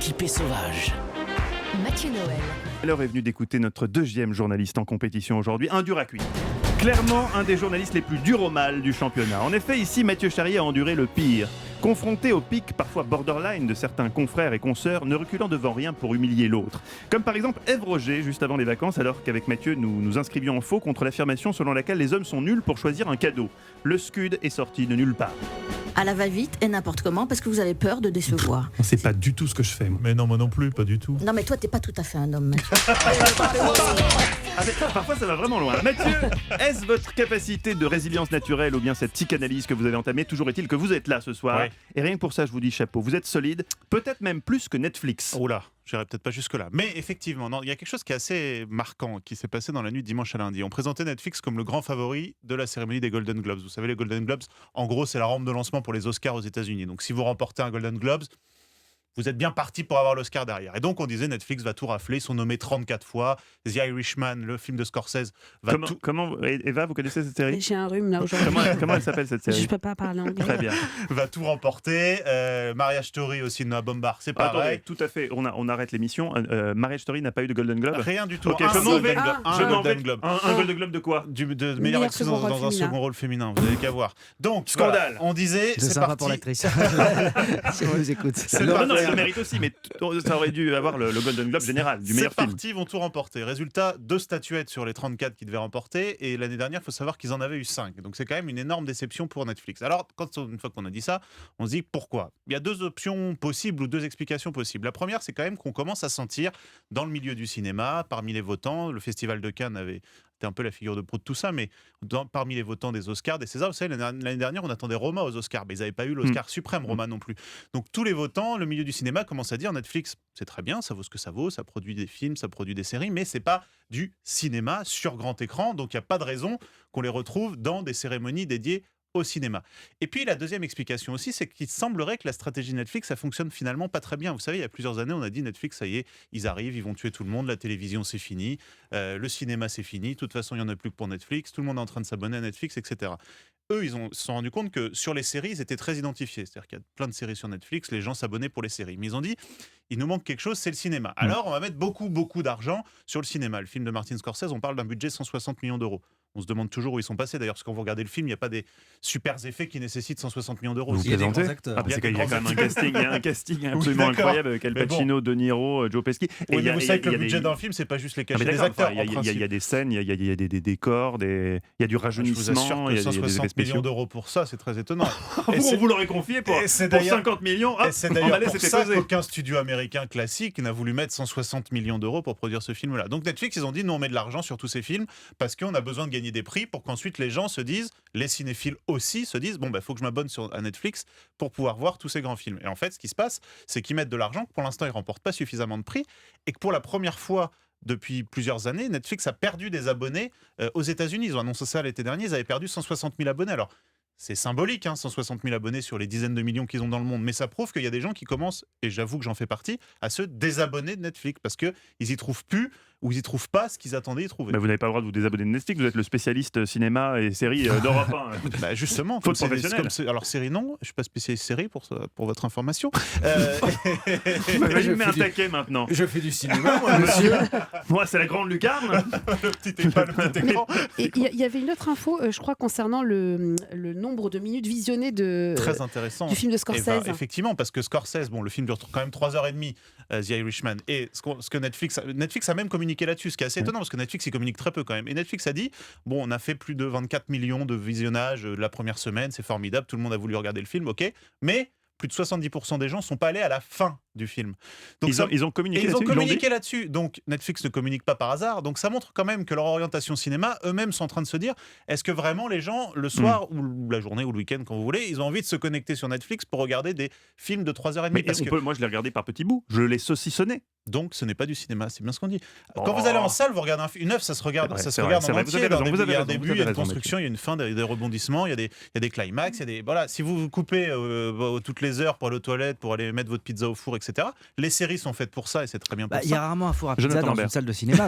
équipé sauvage. Mathieu Noël. L'heure est venue d'écouter notre deuxième journaliste en compétition aujourd'hui, un dur à cuire. Clairement, un des journalistes les plus durs au mal du championnat. En effet, ici, Mathieu Charrier a enduré le pire. Confronté au pic, parfois borderline, de certains confrères et consoeurs, ne reculant devant rien pour humilier l'autre. Comme par exemple Ève Roger, juste avant les vacances, alors qu'avec Mathieu, nous nous inscrivions en faux contre l'affirmation selon laquelle les hommes sont nuls pour choisir un cadeau. Le scud est sorti de nulle part. À la va-vite et n'importe comment parce que vous avez peur de décevoir. C'est pas du tout ce que je fais, moi. Mais non, moi non plus, pas du tout. Non mais toi t'es pas tout à fait un homme, Mathieu. Parfois ça va vraiment loin. Mathieu, est-ce votre capacité de résilience naturelle ou bien cette psychanalyse que vous avez entamée? Toujours est-il que vous êtes là ce soir. Ouais. Et rien que pour ça, je vous dis chapeau. Vous êtes solide, peut-être même plus que Netflix. Oh là, j'irai peut-être pas jusque-là. Mais effectivement, non, il y a quelque chose qui est assez marquant qui s'est passé dans la nuit de dimanche à lundi. On présentait Netflix comme le grand favori de la cérémonie des Golden Globes. Vous savez, les Golden Globes, en gros, c'est la rampe de lancement pour les Oscars aux États-Unis. Donc si vous remportez un Golden Globes, vous êtes bien parti pour avoir l'Oscar derrière. Et donc on disait Netflix va tout rafler, ils sont nommés 34 fois. The Irishman, le film de Scorsese, va tout... Comment, Eva, vous connaissez cette série? J'ai un rhume là aujourd'hui. Comment elle s'appelle cette série? Je peux pas parler anglais. Très bien. va tout remporter. Marriage Story aussi de Noah Baumbach, c'est pareil. Attendez, tout à fait, on arrête l'émission. Marriage Story n'a pas eu de Golden Globe? Rien du tout. Ok, Un je m'en vais. Golden Globe. Je m'en vais. Golden Globe. Un Golden Globe de quoi? De meilleure actrice dans un second rôle féminin, vous n'avez qu'à voir. Donc, Scandale. voilà, on disait, C'est c'est sympa parti. pour l'actrice. Si elle nous écoute. Non, elle le mérite aussi, mais ça aurait dû avoir le Golden Globe général du meilleur C'est film. parti, ils vont tout remporter. Résultat, 2 statuettes sur les 34 qu'ils devaient remporter. Et l'année dernière, il faut savoir qu'ils en avaient eu 5. Donc c'est quand même une énorme déception pour Netflix. Alors, une fois qu'on a dit ça, on se dit pourquoi? Il y a 2 options possibles ou 2 explications possibles. La première, c'est quand même qu'on commence à sentir dans le milieu du cinéma, parmi les votants, le Festival de Cannes avait été un peu la figure de proue de tout ça, mais parmi les votants des Oscars, des Césars, vous savez, l'année dernière, on attendait Roma aux Oscars, mais ils n'avaient pas eu l'Oscar suprême, Roma non plus. Donc tous les votants, le milieu du cinéma commence à dire Netflix, c'est très bien, ça vaut ce que ça vaut, ça produit des films, ça produit des séries, mais c'est pas du cinéma sur grand écran, donc il n'y a pas de raison qu'on les retrouve dans des cérémonies dédiées au cinéma. Et puis la deuxième explication aussi, c'est qu'il semblerait que la stratégie Netflix, ça fonctionne finalement pas très bien. Vous savez, il y a plusieurs années, on a dit Netflix, ça y est, ils arrivent, ils vont tuer tout le monde, la télévision c'est fini, le cinéma c'est fini, de toute façon il n'y en a plus que pour Netflix, tout le monde est en train de s'abonner à Netflix, etc. Eux, ils se sont rendus compte que sur les séries, ils étaient très identifiés. C'est-à-dire qu'il y a plein de séries sur Netflix, les gens s'abonnaient pour les séries. Mais ils ont dit, il nous manque quelque chose, c'est le cinéma. Alors, on va mettre beaucoup d'argent sur le cinéma. Le film de Martin Scorsese, on parle d'un budget de 160 millions d'euros. On se demande toujours où ils sont passés. D'ailleurs, parce que quand vous regardez le film, il n'y a pas des super effets qui nécessitent 160 millions d'euros. Vous Il y a des plaisantez? grands acteurs. Parce Il y a qu'il y a des quand même grands il y a un casting absolument Oui, d'accord. incroyable avec Al Mais bon. Pacino, De Niro, Joe Pesci. Oui, mais vous savez que il y le a budget des- d'un film, c'est pas juste les Ah, mais cachets des d'accord, acteurs. enfin, il y a des scènes, il y a des décors, il y a du Je vous assure rajeunissement, que il y a des effets 160 spéciaux. millions d'euros pour ça, c'est très étonnant. Et On vous l'aurait confié pour et c'est 50 millions. Hop, Et c'est d'ailleurs emballé, pour c'était ça posé. qu'aucun studio américain classique n'a voulu mettre 160 millions d'euros pour produire ce film-là. Donc Netflix, ils ont dit, nous on met de l'argent sur tous ces films parce qu'on a besoin de gagner des prix pour qu'ensuite les gens se disent, les cinéphiles aussi se disent, bon, faut que je m'abonne à Netflix pour pouvoir voir tous ces grands films. Et en fait, ce qui se passe, c'est qu'ils mettent de l'argent, que pour l'instant, ils ne remportent pas suffisamment de prix et que pour la première fois depuis plusieurs années, Netflix a perdu des abonnés aux États-Unis. Ils ont annoncé ça l'été dernier, ils avaient perdu 160 000 abonnés. Alors, c'est symbolique, 160 000 abonnés sur les dizaines de millions qu'ils ont dans le monde, mais ça prouve qu'il y a des gens qui commencent, et j'avoue que j'en fais partie, à se désabonner de Netflix parce qu'ils y trouvent plus ou ils y trouvent pas ce qu'ils attendaient y trouver. Mais vous n'avez pas le droit de vous désabonner de Netflix, vous êtes le spécialiste cinéma et séries d'Europe 1. Bah justement, Faute comme professionnelle. alors série non, je suis pas spécialiste série pour votre information. Je mets un taquet maintenant. Je fais du cinéma, moi, monsieur. Moi, c'est la grande lucarne. le petit écran. Et il y avait une autre info, je crois, concernant le nombre de minutes visionnées Très intéressant. du film de Scorsese. Effectivement, parce que Scorsese, bon, le film dure quand même 3h30, The Irishman, et ce que Netflix a même communiqué là-dessus, ce qui est assez étonnant, parce que Netflix, il communique très peu quand même. Et Netflix a dit, bon, on a fait plus de 24 millions de visionnages la première semaine, c'est formidable, tout le monde a voulu regarder le film, ok, mais plus de 70% des gens ne sont pas allés à la fin du film. Donc Ils ont communiqué ils ont là-dessus, communiqué là-dessus. Donc Netflix ne communique pas par hasard. Donc ça montre quand même que leur orientation cinéma, eux-mêmes sont en train de se dire, est-ce que vraiment les gens, le soir ou la journée ou le week-end, quand vous voulez, ils ont envie de se connecter sur Netflix pour regarder des films de 3h30 Mais parce que... moi, je l'ai regardé par petits bouts. Je l'ai saucissonné. Donc ce n'est pas du cinéma, c'est bien ce qu'on dit. Oh. Quand vous allez en salle, vous regardez une œuvre, ça se regarde, C'est en vrai, vous entier. avez raison, Il y a un vous début, avez il y a une raison, construction, il y a une fin, des rebondissements, il y a des climax, il y a des... Voilà, si vous vous coupez toutes les heures pour aller aux toilettes, pour aller mettre votre pizza au four, etc., etc. Les séries sont faites pour ça et c'est très bien pour Il y a ça. rarement un four à pizza Jonathan dans Lambert. une salle de cinéma.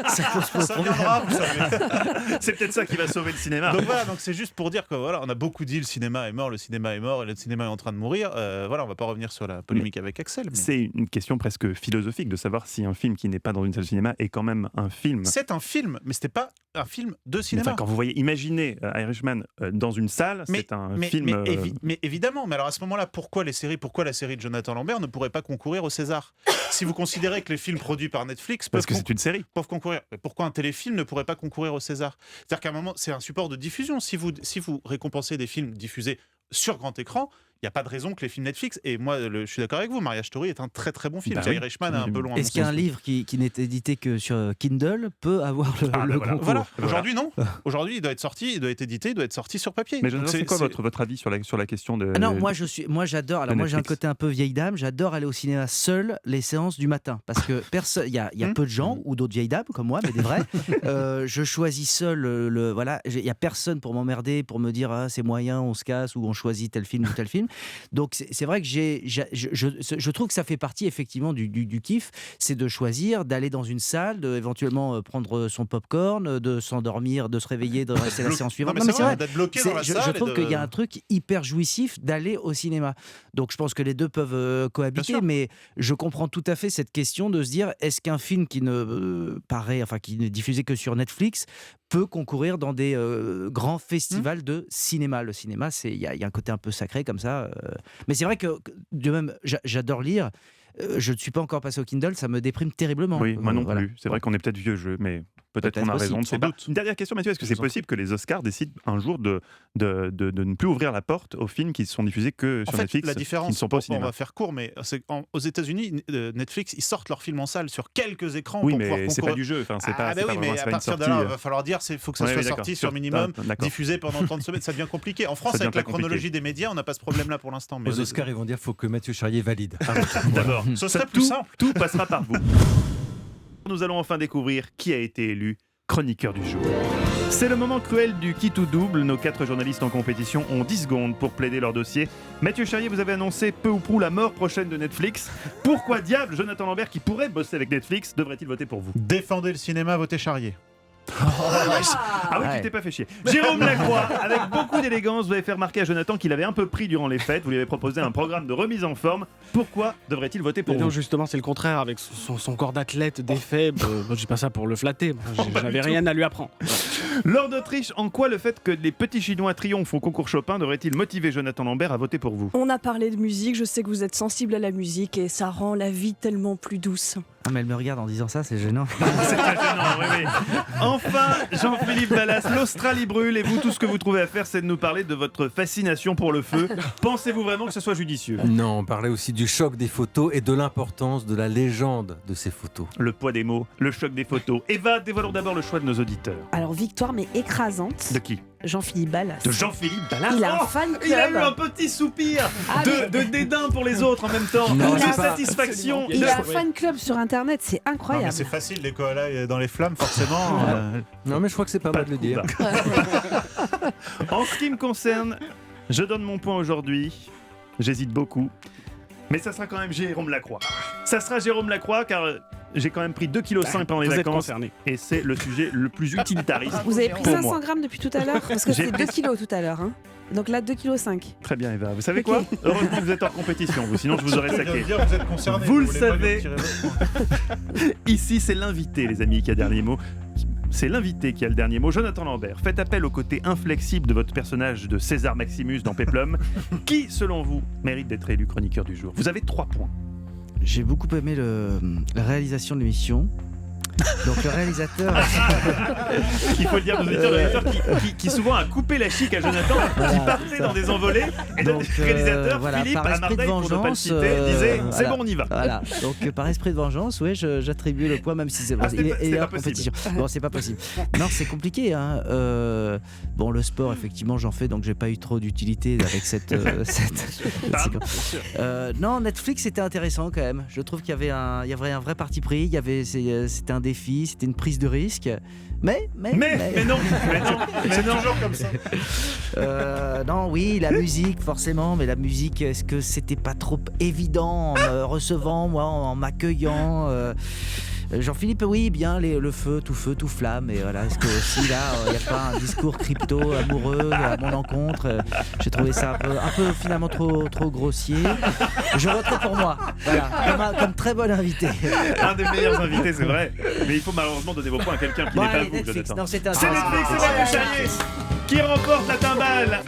Ça pose pas de Ça problème. viendra, vous savez. C'est peut-être ça qui va sauver le cinéma. Donc voilà, donc c'est juste pour dire que voilà, on a beaucoup dit le cinéma est mort et le cinéma est en train de mourir. Voilà, on va pas revenir sur la polémique avec Axel. Mais... C'est une question presque philosophique de savoir si un film qui n'est pas dans une salle de cinéma est quand même un film. C'est un film, mais c'était pas un film de cinéma. Enfin, quand vous voyez, imaginez Irishman dans une salle, c'est un film. Mais évidemment, mais alors à ce moment-là, pourquoi la série de Jonathan Lambert ne pourrait pas concourir au César? Si vous considérez que les films produits par Netflix Parce que c'est une série. peuvent concourir, pourquoi un téléfilm ne pourrait pas concourir au César? C'est-à-dire qu'à un moment, c'est un support de diffusion. Si vous récompensez des films diffusés sur grand écran, il n'y a pas de raison que les films Netflix, et moi je suis d'accord avec vous, Marriage Story est un très très bon film. Oui. Irishman est un peu loin. Est-ce qu'un livre qui n'est édité que sur Kindle peut avoir le concours? Voilà. Aujourd'hui non. Aujourd'hui il doit être sorti, il doit être édité, il doit être sorti sur papier. Mais Donc, c'est quoi votre avis sur la question de... Non, moi j'adore. Alors moi j'ai un Netflix. côté un peu vieille dame. J'adore aller au cinéma seul les séances du matin parce que il y a peu de gens ou d'autres vieilles dames comme moi, mais des vrais. Je choisis seul voilà. Il y a personne pour m'emmerder, pour me dire c'est moyen, on se casse ou on choisit tel film ou tel film. Donc c'est vrai que je trouve que ça fait partie effectivement du kiff, c'est de choisir, d'aller dans une salle, éventuellement prendre son popcorn, de s'endormir, de se réveiller, de rester la séance suivante. Non, mais c'est vrai, vrai. d'être bloqué dans la salle. Je trouve qu'il y a un truc hyper jouissif d'aller au cinéma. Donc je pense que les deux peuvent cohabiter, mais je comprends tout à fait cette question de se dire est-ce qu'un film qui qui n'est diffusé que sur Netflix peut concourir dans des grands festivals de cinéma. Le cinéma, il y a un côté un peu sacré comme ça. Mais c'est vrai que de même, j'adore lire. Je ne suis pas encore passé au Kindle, ça me déprime terriblement. Oui, moi non Voilà. plus. C'est vrai qu'on est peut-être vieux jeu, mais peut-être qu'on a aussi, raison. sans doute. Une dernière question, Mathieu. Est-ce que c'est possible que les Oscars décident un jour de ne plus ouvrir la porte aux films qui sont diffusés que sur Netflix, la qui différence, ne sont pas au on cinéma? va faire court, mais aux États-Unis, Netflix, ils sortent leurs films en salle sur quelques écrans Oui, pour pouvoir mais c'est concourir. pas du jeu. Enfin, c'est pas. Ah, c'est bah pas oui, mais vraiment- c'est à pas une partir de sortie, là, il va falloir dire il faut que ça Ouais, soit oui, sorti d'accord. sur minimum, D'accord. diffusé pendant 30 semaines. Ça devient compliqué. En France, Ça devient avec la très compliqué. chronologie des médias, on n'a pas ce problème-là pour l'instant. Mais Aux Oscars, ils vont dire faut que Mathieu Charrier valide. D'abord, ce serait plus simple. Tout passera par vous. Nous allons enfin découvrir qui a été élu chroniqueur du jour. C'est le moment cruel du qui tout double. Nos 4 journalistes en compétition ont 10 secondes pour plaider leur dossier. Mathieu Charrier, vous avez annoncé peu ou prou la mort prochaine de Netflix. Pourquoi diable Jonathan Lambert, qui pourrait bosser avec Netflix, devrait-il voter pour vous? Défendez le cinéma, votez Charrier. Ah oui, Ouais. tu t'es pas fait chier. Jérôme Lacroix, avec beaucoup d'élégance, vous avez fait remarquer à Jonathan qu'il avait un peu pris durant les fêtes. Vous lui avez proposé un programme de remise en forme. Pourquoi devrait-il voter pour Mais vous? non, justement, c'est le contraire. Avec son corps d'athlète défait, moi, j'ai pas ça pour le flatter. Moi, j'avais rien à lui apprendre. Lors d'Autriche, en quoi le fait que les petits Chinois triomphent au concours Chopin devrait-il motiver Jonathan Lambert à voter pour vous? On a parlé de musique, je sais que vous êtes sensible à la musique et ça rend la vie tellement plus douce. Ah, mais elle me regarde en disant ça, c'est gênant. C'est très gênant, oui, oui. Enfin, Jean-Philippe Ballas, l'Australie brûle et vous, tout ce que vous trouvez à faire, c'est de nous parler de votre fascination pour le feu. Pensez-vous vraiment que ce soit judicieux? Non, on parlait aussi du choc des photos et de l'importance de la légende de ces photos. Le poids des mots, le choc des photos. Eva, dévoilons d'abord le choix de nos auditeurs. Alors, victoire, mais écrasante. De qui? Jean-Philippe Ballas. De Jean-Philippe Ballas. Il a un Oh, fan il a eu club. un petit soupir Ah, de dédain pour les autres en même temps, Non, de c'est pas- satisfaction. Il a un fan club sur internet, c'est Non, mais incroyable. c'est facile, les koalas dans les flammes, forcément. Non, mais je crois que c'est pas mal de le dire. En ce qui me concerne, je donne mon point aujourd'hui. J'hésite beaucoup. Mais ça sera quand même Jérôme Lacroix. Ça sera Jérôme Lacroix car j'ai quand même pris 2,5 kg pendant les Vous êtes vacances. concerné. Et c'est le sujet le plus utilitariste. Vous avez pris pour 500 moi. grammes depuis tout à l'heure parce que J'ai c'était 2 kilos tout à l'heure. Hein. Donc là, 2,5 kg. Très bien Eva. Vous savez quoi? Heureusement que vous êtes hors compétition, vous, sinon je vous aurais Je viens de saqué. dire, vous êtes concerné. Vous le voulez pas lui savez. retirer votre point. Ici, c'est l'invité, les amis, qui a le dernier mot. C'est l'invité qui a le dernier mot. Jonathan Lambert, faites appel au côté inflexible de votre personnage de César Maximus dans Péplum. Qui, selon vous, mérite d'être élu chroniqueur du jour? Vous avez 3 points. J'ai beaucoup aimé la réalisation de l'émission. Donc le réalisateur. Il faut le dire aux auditeurs qui souvent a coupé la chic à Jonathan, qui partait dans des envolées. Et Donc, le réalisateur, voilà, Philippe par esprit de Amardeil, pour ne pas le vengeance, citer, disait c'est voilà. bon, on y va. Voilà. Donc par esprit de vengeance, ouais, j'attribue le poids, même si c'est Ah, c'était pas- il c'était est pas en compétition. Non, c'est pas possible. Non, c'est compliqué. Hein. Bon, le sport, effectivement, j'en fais, donc j'ai pas eu trop d'utilité avec cette. Non, Netflix, c'était intéressant quand même. Je trouve qu'il y avait un vrai parti pris. C'était un défi. défi, c'était une prise de risque. Mais non, c'est toujours comme ça. Non, oui, la musique, forcément, mais la musique, est-ce que c'était pas trop évident en me recevant, moi, en m'accueillant Jean-Philippe, oui, bien, le feu, tout flamme. Et voilà, est-ce que aussi là, il n'y a pas un discours crypto amoureux à mon encontre J'ai trouvé ça un peu finalement trop grossier. Je voterai pour moi, voilà, comme très bon invité. Un des meilleurs invités, c'est vrai. Mais il faut malheureusement donner vos points à quelqu'un qui n'est pas vous, Netflix, Jonathan. non, c'est un... C'est Netflix et Mathieu Charrier qui remporte la timbale